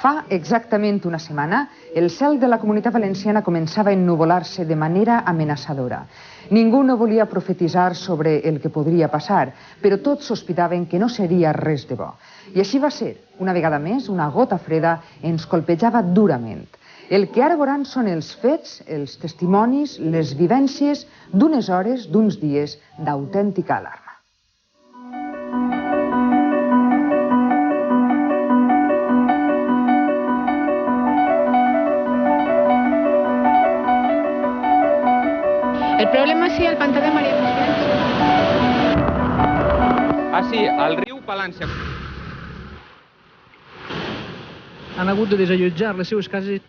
Fa exactament una setmana, el cel de la Comunitat Valenciana començava a ennuvolar-se de manera amenaçadora. Ningú no volia profetitzar sobre el que podria passar, però tots sospitaven que no seria res de bo. I així va ser. Una vegada més, una gota freda ens colpejava durament. El que ara veuran són els fets, els testimonis, les vivències d'unes hores, d'uns dies d'autèntica alarma. El problema sí al pantà de Maria Jesús. Ah, sí, al riu Palància. Han hagut de desallotjar les seves cases.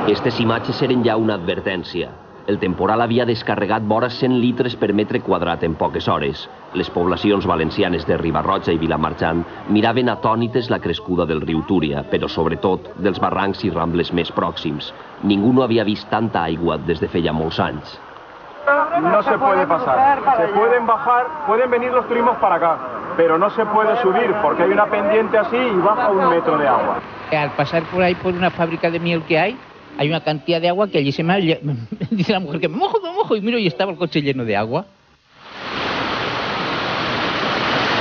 Aquestes imatges eren ja una advertència. El temporal havia descarregat vora 100 litres per metre quadrat en poques hores. Les poblacions valencianes de Riba-roja i Vilamarxant miraven atònites la crescuda del riu Túria, però sobretot dels barrancs i rambles més pròxims. Ningú no havia vist tanta aigua des de feia molts anys. No se puede pasar. Se pueden bajar, pueden venir los turismos para acá, pero no se puede subir porque hay una pendiente así y baja 1 metro de agua. Al pasar por ahí por una fábrica de miel que hay una cantidad de agua que allí se me... Dice la mujer que me mojo, y miro y estaba el coche lleno de agua.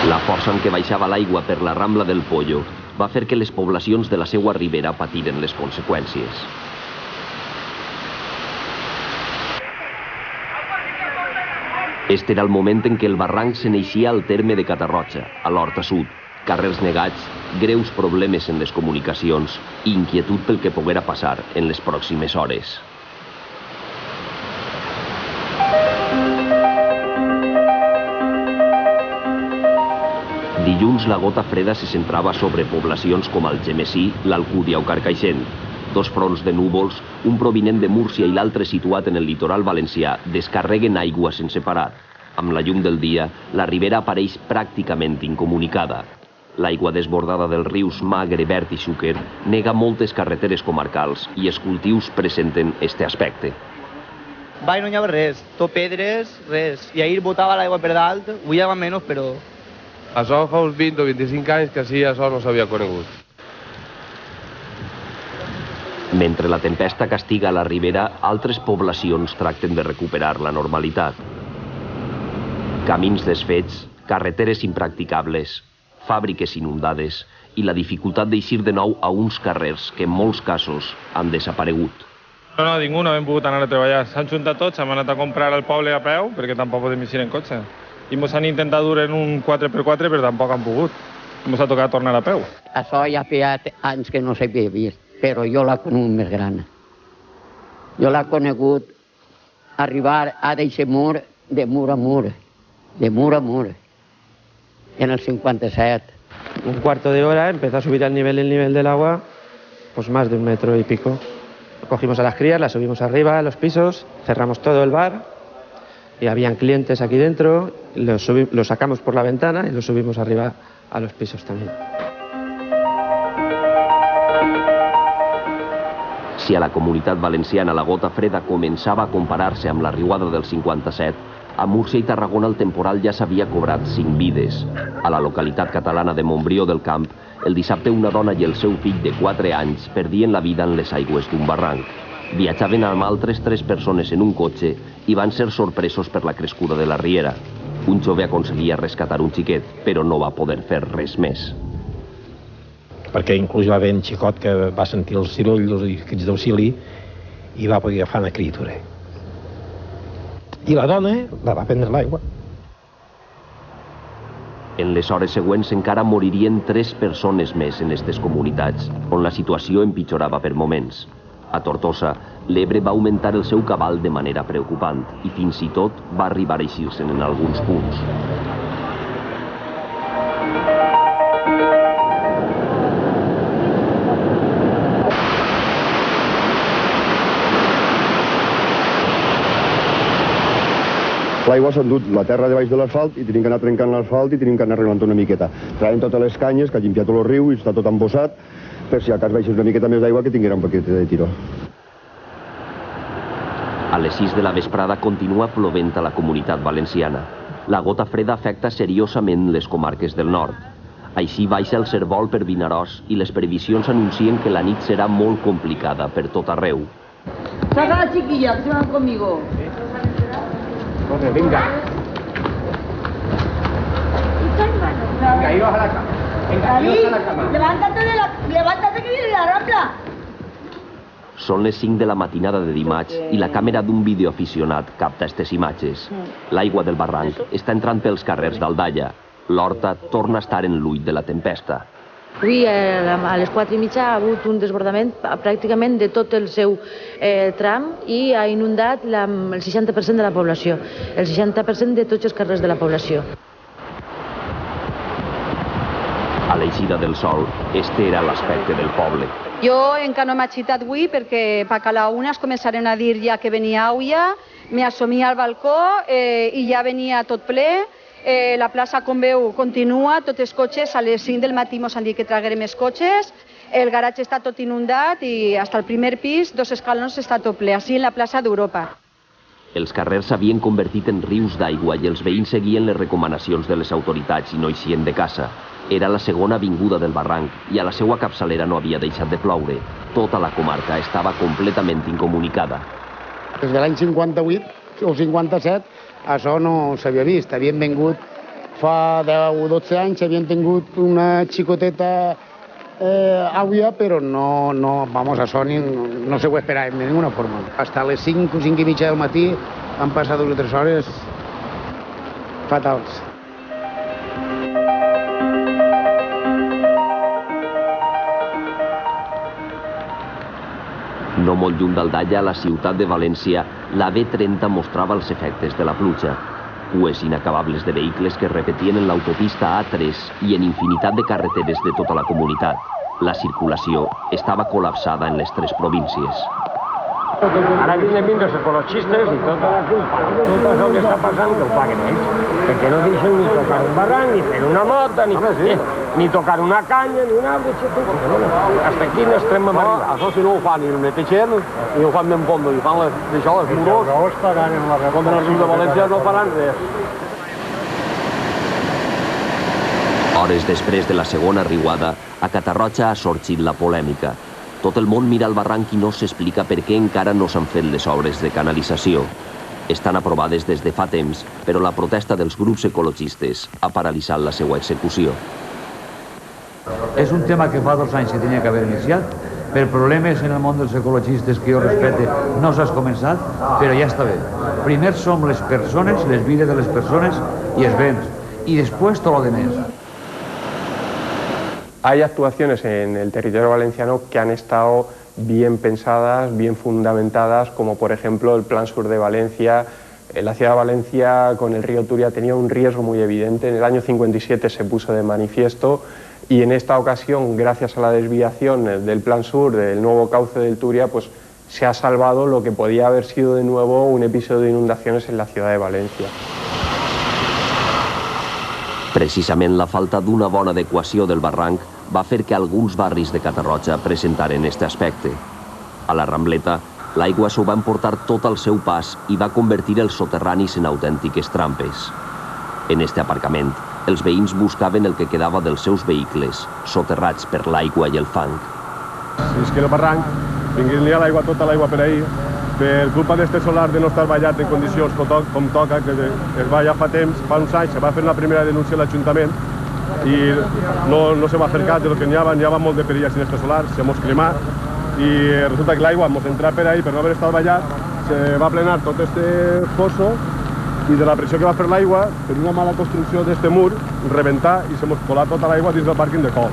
La força amb què baixava l'aigua per la Rambla del Pollo va fer que les poblacions de la seua ribera patiren les conseqüències. Este era el moment en què el barranc se n'eixia al terme de Catarroja, a l'Horta Sud. Carrers negats, greus problemes en les comunicacions i inquietud pel que poguera passar en les pròximes hores. Dilluns la gota freda se centrava sobre poblacions com Algemesí, l'Alcúdia o Carcaixent. Dos fronts de núvols, un provinent de Múrcia i l'altre situat en el litoral valencià, descarreguen aigua sense parar. Amb la llum del dia, la ribera apareix pràcticament incomunicada. L'aigua desbordada dels rius Magre, Bert i Xúquer nega moltes carreteres comarcals i els cultius presenten este aspecte. Avui no hi havia res, tot pedres, res. I ahir botava l'aigua per dalt, avui hi havia menys, però... Això fa uns 20 o 25 anys que així això no s'havia conegut. Mentre la tempesta castiga la ribera, altres poblacions tracten de recuperar la normalitat. Camins desfets, carreteres impracticables, fàbriques inundades i la dificultat d'eixir de nou a uns carrers que en molts casos han desaparegut. No, ningú no hem pogut anar a treballar. S'han juntat tots, hem anat a comprar al poble a peu, perquè tampoc podem eixir en cotxe. I ens han intentat dur en un 4x4, però tampoc han pogut. Ens ha tocat tornar a peu. Això ja feia anys que no s'havia vist, però jo l'he conegut més gran. Jo l'he conegut arribar a d'aquest mur de mur a mur, de mur a mur. En el 57. Un cuarto de hora empezó a subir el nivel del agua, pues más de 1 metro y pico. Cogimos a las crías, las subimos arriba a los pisos, cerramos todo el bar y habían clientes aquí dentro, los sacamos por la ventana y los subimos arriba a los pisos también. Si a la Comunitat Valenciana la gota freda començava a comparar-se amb la riuada del 57, a Múrcia i Tarragona el temporal ja s'havia cobrat 5 vides. A la localitat catalana de Montbrió del Camp, el dissabte una dona i el seu fill de 4 anys perdien la vida en les aigües d'un barranc. Viatjaven amb altres 3 persones en un cotxe i van ser sorpresos per la crescuda de la riera. Un jove aconseguia rescatar un xiquet, però no va poder fer res més. Perquè inclús va haver un xicot que va sentir el ciroll i els crits d'auxili i va poder agafar una criatura. I la dona la va prendre l'aigua. En les hores següents encara moririen 3 persones més en aquestes comunitats, on la situació empitjorava per moments. A Tortosa, l'Ebre va augmentar el seu cabal de manera preocupant i fins i tot va arribar a eixir-se'n en alguns punts. L'aigua s'ha endut la terra de baix de l'asfalt i tenim que anar trencant l'asfalt i tenim que anar arreglant una miqueta. Traient totes les canyes, que ha limpiat tot el riu i està tot embossat, per si a cas baixés una miqueta més d'aigua que tinguera un paquet de tiró. A les 6 de la vesprada continua plovent a la Comunitat Valenciana. La gota freda afecta seriosament les comarques del nord. Així baixa el cérvol per Vinaròs i les previsions anuncien que la nit serà molt complicada per tot arreu. Saca a la chiquilla, que se van conmigo. Venga. Venga, iros a la cama. Venga, iros a la cama. Levántate que viene la Rambla. Són les 5 de la matinada de dimarts i la càmera d'un videoaficionat capta aquestes imatges. L'aigua del barranc està entrant pels carrers d'Aldaia. L'Horta torna a estar en l'ull de la tempesta. Avui a les 4:30 ha hagut un desbordament pràcticament de tot el seu tram i ha inundat el 60% de la població, el 60% de tots els carrers de la població. A l'eixida del sol, este era l'aspecte del poble. Jo encara no m'he agitat avui perquè a la una es començaren a dir ja que venia aigua, m'assomia al balcó i ja venia tot ple. La plaça, com veu, continua, tots els cotxes, a les 5 del matí ens han dit que traguem més cotxes, el garatge està tot inundat i fins al primer pis, 2 escalons, està tot ple, així en la plaça d'Europa. Els carrers s'havien convertit en rius d'aigua i els veïns seguien les recomanacions de les autoritats i no eixien de casa. Era la segona avinguda del barranc i a la seva capçalera no havia deixat de ploure. Tota la comarca estava completament incomunicada. Des de l'any 58 o 57 això no s'havia vist. Havien vingut fa 10 o 12 anys, havien tingut una xicoteta aigua, però això no se ho esperàvem de ninguna forma. Hasta les 5 o 5 i mitja del matí han passat 2 o 3 hores fatals. No molt lluny d'Aldaia, a la ciutat de València, la B30 mostrava els efectes de la pluja. Cues inacabables de vehicles que es repetien en l'autopista A3 i en infinitat de carreteres de tota la comunitat. La circulació estava col·lapsada en les 3 províncies. Ara vinen els ecologistes i tot això que està passant que ho paguen ells, perquè no deixen ni tocar un barranc, ni fer una mota, ni tocar una canya, ni un arbre. Hasta aquí n'estem a arribar. Això si no ho fan ni el neteixen, ni ho fan ben fondo, i fan d'això les murós, com en el riu de València no faran res. Hores després de la segona riuada, a Catarroja ha sorgit la polèmica. Tot el món mira el barranc i no s'explica per què encara no s'han fet les obres de canalització. Estan aprovades des de fa temps, però la protesta dels grups ecologistes ha paralitzat la seva execució. És un tema que fa 2 anys que tenia que haver iniciat. Per problemes en el món dels ecologistes que jo respecte no s'ha començat, però ja està bé. Primer som les persones, les vides de les persones i els béns, i després tot lo demás. Hay actuaciones en el territorio valenciano que han estado bien pensadas, bien fundamentadas, como por ejemplo el Plan Sur de Valencia. La ciudad de Valencia con el río Turia tenía un riesgo muy evidente. En el año 57 se puso de manifiesto y en esta ocasión, gracias a la desviación del Plan Sur, del nuevo cauce del Turia, pues se ha salvado lo que podía haber sido de nuevo un episodio de inundaciones en la ciudad de Valencia. Precisament la falta d'una bona adequació del barranc va fer que alguns barris de Catarroja presentaren aquest aspecte. A la Rambleta, l'aigua s'ho va emportar tot al seu pas i va convertir els soterranis en autèntiques trampes. En este aparcament, els veïns buscaven el que quedava dels seus vehicles, soterrats per l'aigua i el fang. Si és que el barranc vingués l'aigua, tota l'aigua per ahir, per culpa d'este solar de no estar ballat en condicions com toca, que es va ja fa temps, fa uns anys, se va fer la primera denúncia a l'Ajuntament i no se va fer cas del que n'hi havia molt de perillas en este solar, se mos cremat i resulta que l'aigua mos entra per ahí per no haver estat ballat, se va plenar tot este fosso i de la pressió que va fer l'aigua, per una mala construcció d'este mur, rebentar i se mos colà tota l'aigua dins del pàrquing de Col.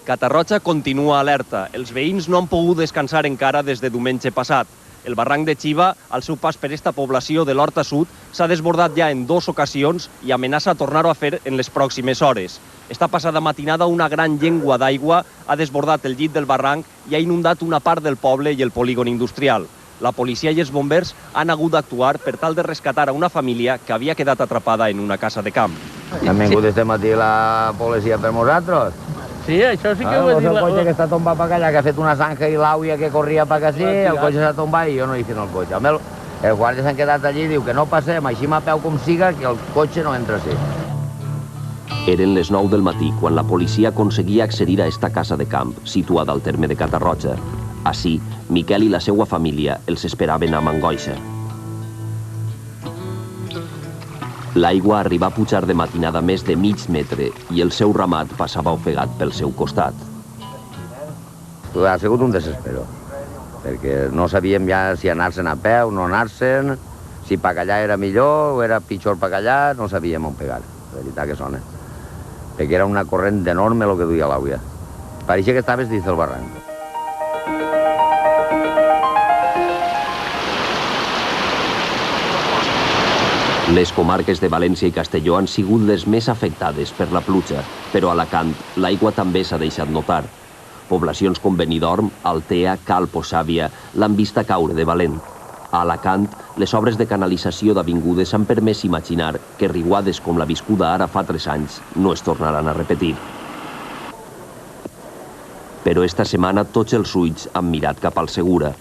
Catarroja continua alerta. Els veïns no han pogut descansar encara des de diumenge passat. El barranc de Xiva, al seu pas per esta població de l'Horta Sud, s'ha desbordat ja en 2 ocasions i amenaça tornar-ho a fer en les pròximes hores. Esta passada matinada una gran llengua d'aigua ha desbordat el llit del barranc i ha inundat una part del poble i el polígon industrial. la policia i els bombers han hagut d'actuar per tal de rescatar a una família que havia quedat atrapada en una casa de camp. Han vingut este matí la policia per nosaltres? Sí, això sí que ho he dit. El cotxe que està tombat per allà, que ha fet una zanja i l'àvia que corria per aquí, el cotxe s'ha tombat i jo no he fet el cotxe. Els guàrdies s'han quedat allí i diu que no passem, així a peu com siga, que el cotxe no entra així. Eren les 9 del matí quan la policia aconseguia accedir a esta casa de camp, situada al terme de Catarroja. Així, Miquel i la seva família els esperaven amb angoixa. L'aigua arriba a pujar de matinada més de mig metre i el seu ramat passava ofegat pel seu costat. Ha sigut un desespero, perquè no sabíem ja si anar-se'n a peu, no anar-se'n, si per allà era millor o era pitjor per allà, no sabíem on pegar, la veritat que sona. Perquè era una corrent enorme el que duia l'àvia. Pareixia que estaves dins del barranc. Les comarques de València i Castelló han sigut les més afectades per la pluja, però a Alacant l'aigua també s'ha deixat notar. Poblacions com Benidorm, Altea, Calp o Xàbia l'han vista caure de valent. A Alacant, les obres de canalització d'avingudes han permès imaginar que riuades com la viscuda ara fa 3 anys no es tornaran a repetir. Però esta setmana tots els ulls han mirat cap al Segura.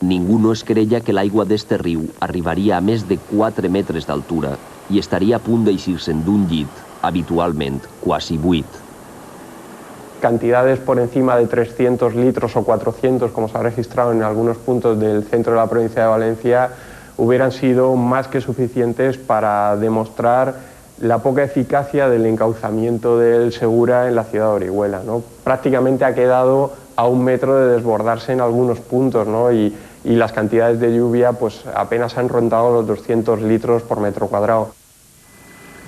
Ningú no es creia que l'aigua d'este riu arribaria a més de 4 metres d'altura i estaria a punt d'eixir-se'n d'un llit, habitualment quasi buit. Cantidades por encima de 300 litros o 400, como se ha registrado en algunos puntos del centro de la provincia de Valencia, hubieran sido más que suficientes para demostrar la poca eficacia del encauzamiento del Segura en la ciudad de Orihuela, ¿no? Prácticamente ha quedado a 1 metro de desbordarse en algunos puntos, ¿no? Y las cantidades de lluvia pues apenas han rondado los 200 litros por metro cuadrado.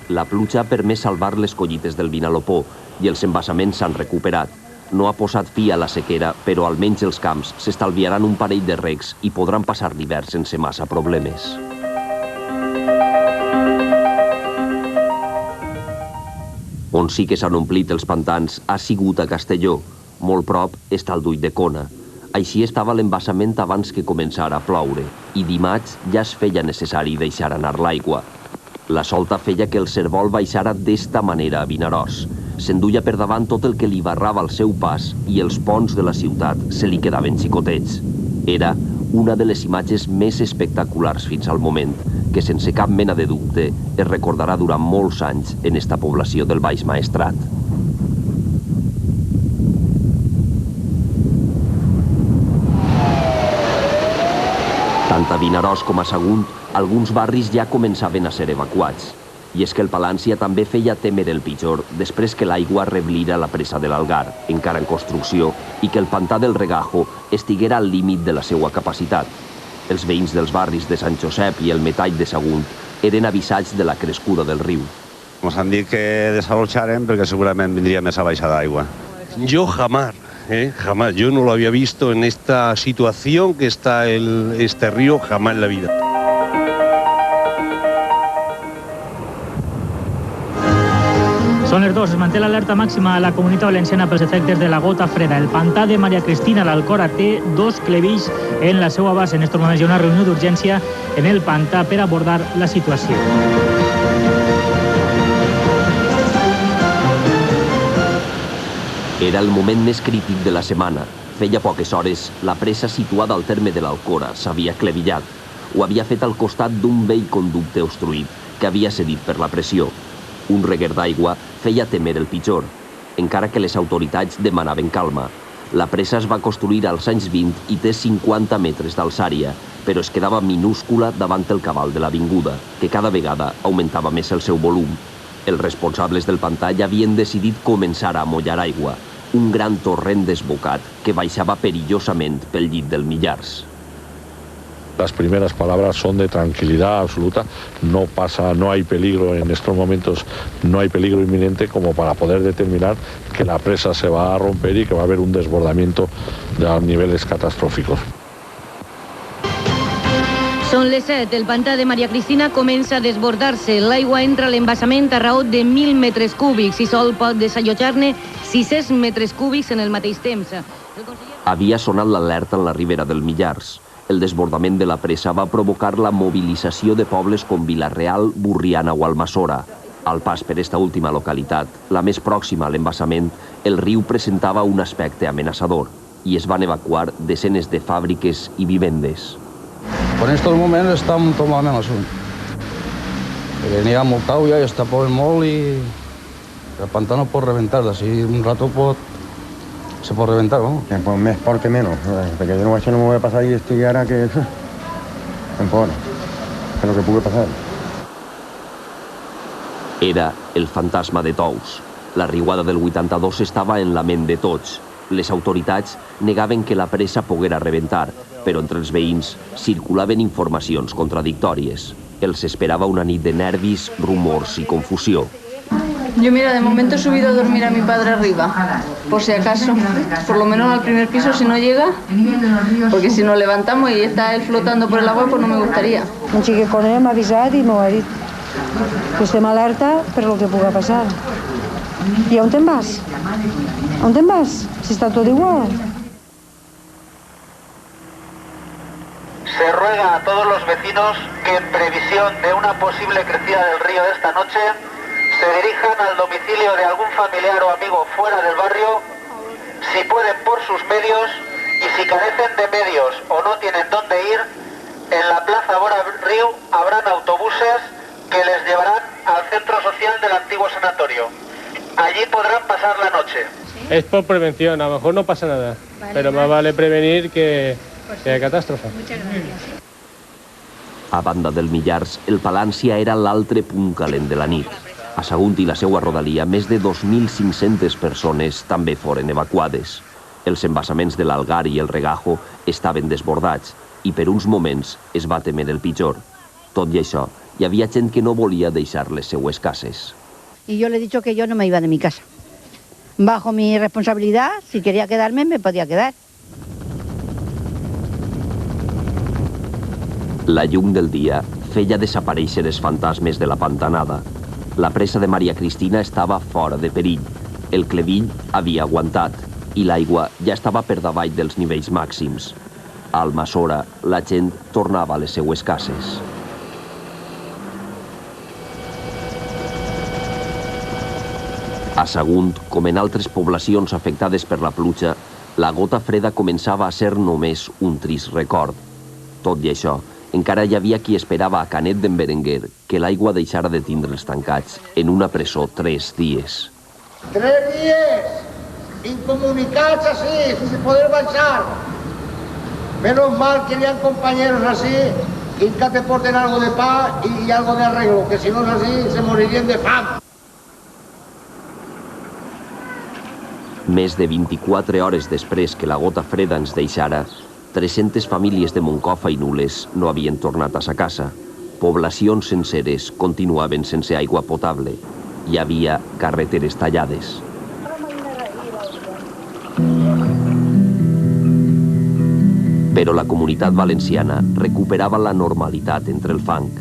La pluja ha permès salvar les collites del Vinalopó i els embassaments s'han recuperat. No ha posat fi a la sequera, però almenys els camps s'estalviaran un parell de regs i podran passar l'hivern sense massa problemes. On sí que s'han omplit els pantans ha sigut a Castelló. Molt prop està el d'Ull de Cona. Així estava l'embassament abans que començara a ploure i dimarts ja es feia necessari deixar anar l'aigua. La solta feia que el Cervol baixara d'esta manera a Vinaròs. S'enduia per davant tot el que li barrava al seu pas i els ponts de la ciutat se li quedaven xicotets. Era una de les imatges més espectaculars fins al moment, que sense cap mena de dubte es recordarà durant molts anys en esta població del Baix Maestrat. Tant a Vinaròs com a Sagunt, alguns barris ja començaven a ser evacuats. I és que el Palància també feia temer el pitjor després que l'aigua reblira la presa de l'Algar, encara en construcció, i que el pantà del Regajo estiguera al límit de la seva capacitat. Els veïns dels barris de Sant Josep i el Metall de Sagunt eren avisats de la crescuda del riu. Ens han dit que desalojarem perquè segurament vindria més a baixar d'aigua. Yo jamás, yo no lo había visto en esta situación que está este río, jamás en la vida. Són les 2, es manté l'alerta màxima a la Comunitat Valenciana pels efectes de la gota freda. El pantà de Maria Cristina, l'Alcora, té 2 clevills en la seva base. En estos moments hi ha una reunió d'urgència en el pantà per abordar la situació. Era el moment més crític de la setmana. Feia poques hores, la presa situada al terme de l'Alcora s'havia clevillat. Ho havia fet al costat d'un vell conducte obstruït que havia cedit per la pressió. Un reguer d'aigua feia temer el pitjor, encara que les autoritats demanaven calma. La presa es va construir als anys 20 i té 50 metres d'alçària, però es quedava minúscula davant el cabal de l'avinguda, que cada vegada augmentava més el seu volum. Els responsables del pantà ja havien decidit començar a amollar aigua, un gran torrent desbocat que baixava perillosament pel llit del Millars. Las primeras palabras son de tranquilidad absoluta, no hay peligro en estos momentos, no hay peligro inminente como para poder determinar que la presa se va a romper y que va a haber un desbordamiento a niveles catastróficos. Són les 7, el pantà de Maria Cristina comença a desbordar-se. L'aigua entra a l'embassament a raó de 1.000 metres cúbics i sol pot desallotjar-ne 600 metres cúbics en el mateix temps. Havia sonat l'alerta en la ribera del Millars. El desbordament de la presa va provocar la mobilització de pobles com Vila-real, Burriana o Almassora. Al pas per esta última localitat, la més pròxima a l'embassament, el riu presentava un aspecte amenaçador i es van evacuar desenes de fàbriques i vivendes. En estos moments estem tot malament al sud. N'hi ha molta aigua i està plovent molt i el pantà no pot reventar, d'ací un rato se pot reventar, ¿no? Pues més por que menos, perquè jo no me voy a pasar y estoy ahora que... Tampoc, que lo que pugui passar. Era el fantasma de Tous. La riuada del 82 estava en la ment de tots. Les autoritats negaven que la presa poguera rebentar, però entre els veïns circulaven informacions contradictòries. Els esperava una nit de nervis, rumors i confusió. Yo, mira, de momento he subido a dormir a mi padre arriba, por si acaso, por lo menos al primer piso si no llega, porque si nos levantamos y está él flotando por el agua, pues no me gustaría. Un xiquet con ell m'ha avisat i m'ho ha dit que estem alerta per lo que puga passar. I on te'n vas? On te'n vas? Si està tot igual. Se ruega a todos los vecinos que en previsión de una posible crecida del río de esta noche se dirijan al domicilio de algún familiar o amigo fuera del barrio, si pueden por sus medios, y si carecen de medios o no tienen dónde ir, en la Plaza Bora Río habrán autobuses que les llevarán al centro social del antiguo sanatorio. Allí podrán pasar la noche. Es por prevención, a lo mejor no pasa nada, pero más vale prevenir que catástrofe. Muchas gracias. A banda del Millars, el Palància era l'altre punt calent de la nit. A Sagunt i la seua rodalia, més de 2.500 persones també foren evacuades. Els embassaments de l'Algar i el Regajo estaven desbordats i per uns moments es va temer el pitjor. Tot i això, hi havia gent que no volia deixar les seues cases. Y yo le he dicho que yo no me iba de mi casa. Bajo mi responsabilidad, si quería quedarme, me podía quedar. La llum del dia feia desaparèixer els fantasmes de la pantanada. La presa de Maria Cristina estava fora de perill. El Clevill havia aguantat i l'aigua ja estava per davall dels nivells màxims. A Almassora, la gent tornava a les seues cases. A Sagunt, com en altres poblacions afectades per la pluja, la gota freda començava a ser només un trist record. Tot i això, encara hi havia qui esperava a Canet d'en Berenguer que l'aigua deixara de tindre'ls tancats en una presó 3 dies. 3 dies incomunicats así, sin poder marchar. Menos mal que habían compañeros así y que te porten algo de paz y algo de arreglo, que si no es así se morirían de fam. Més de 24 hores després que la gota freda ens deixara, 300 famílies de Moncofa i Nules no havien tornat a sa casa. Poblacions senceres continuaven sense aigua potable. Hi havia carreteres tallades. Però la Comunitat Valenciana recuperava la normalitat entre el fang.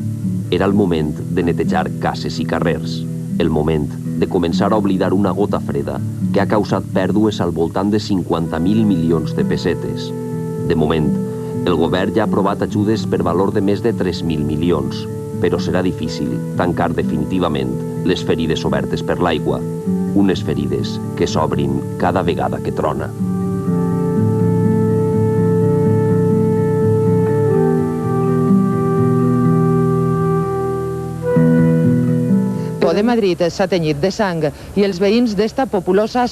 Era el moment de netejar cases i carrers. El moment de començar a oblidar una gota freda que ha causat pèrdues al voltant de 50.000 milions de pessetes. De moment, el govern ja ha aprovat ajudes per valor de més de 3.000 milions, però serà difícil tancar definitivament les ferides obertes per l'aigua, unes ferides que s'obrin cada vegada que trona. de Madrid s'ha tenyit de sang i els veïns d'esta populosa